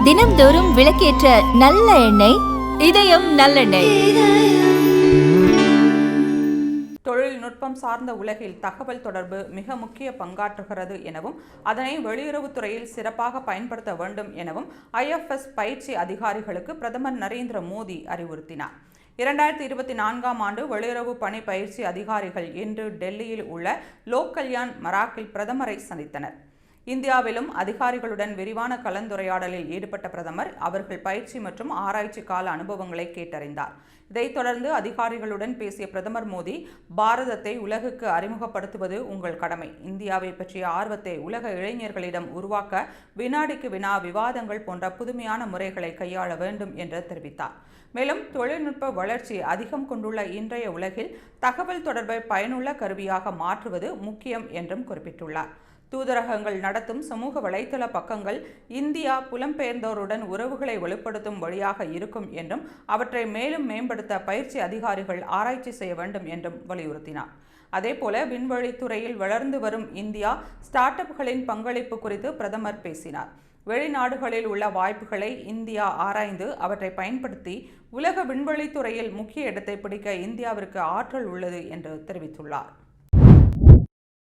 தினம்தோறும் விளக்கேற்ற நல்ல எண்ணெய் இதயம் நல்லெண்ணெய். தொழில்நுட்பம் சார்ந்த உலகில் தகவல் தொடர்பு மிக முக்கிய பங்காற்றுகிறது எனவும் அதனை வெளியுறவுத்துறையில் சிறப்பாக பயன்படுத்த வேண்டும் எனவும் IFS பயிற்சி அதிகாரிகளுக்கு பிரதமர் நரேந்திர மோடி அறிவுறுத்தினார். 2024ஆம் ஆண்டு வெளியுறவு பணி பயிற்சி அதிகாரிகள் இன்று டெல்லியில் உள்ள லோக் கல்யாண் மராக்கில் பிரதமரை சந்தித்தனர். இந்தியாவிலும் அதிகாரிகளுடன் விரிவான கலந்துரையாடலில் ஈடுபட்ட பிரதமர் அவர்கள் பயிற்சி மற்றும் ஆராய்ச்சி கால அனுபவங்களை கேட்டறிந்தார். இதைத் தொடர்ந்து அதிகாரிகளுடன் பேசிய பிரதமர் மோடி, பாரதத்தை உலகுக்கு அறிமுகப்படுத்துவது உங்கள் கடமை. இந்தியாவை பற்றிய ஆர்வத்தை உலக இளைஞர்களிடம் உருவாக்க வினாடிக்கு வினா விவாதங்கள் போன்ற புதுமையான முறைகளை கையாள வேண்டும் என்று தெரிவித்தார். மேலும் தொழில்நுட்ப வளர்ச்சி அதிகம் கொண்டுள்ள இன்றைய உலகில் தகவல் தொடர்பை பயனுள்ள கருவியாக மாற்றுவது முக்கியம் என்றும் குறிப்பிட்டுள்ளார். தூதரகங்கள் நடத்தும் சமூக வலைதள பக்கங்கள் இந்தியா புலம்பெயர்ந்தோருடன் உறவுகளை வலுப்படுத்தும் வழியாக இருக்கும் என்றும் அவற்றை மேலும் மேம்படுத்த பயிற்சி அதிகாரிகள் ஆராய்ச்சி செய்ய வேண்டும் என்றும் வலியுறுத்தினார். அதேபோல விண்வெளித்துறையில் வளர்ந்து வரும் இந்தியா ஸ்டார்ட் அப்களின் பங்களிப்பு குறித்து பிரதமர் பேசினார். வெளிநாடுகளில் உள்ள வாய்ப்புகளை இந்தியா ஆராய்ந்து அவற்றை பயன்படுத்தி உலக விண்வெளித்துறையில் முக்கிய இடத்தை பிடிக்க இந்தியாவிற்கு ஆற்றல் உள்ளது என்று தெரிவித்துள்ளார்.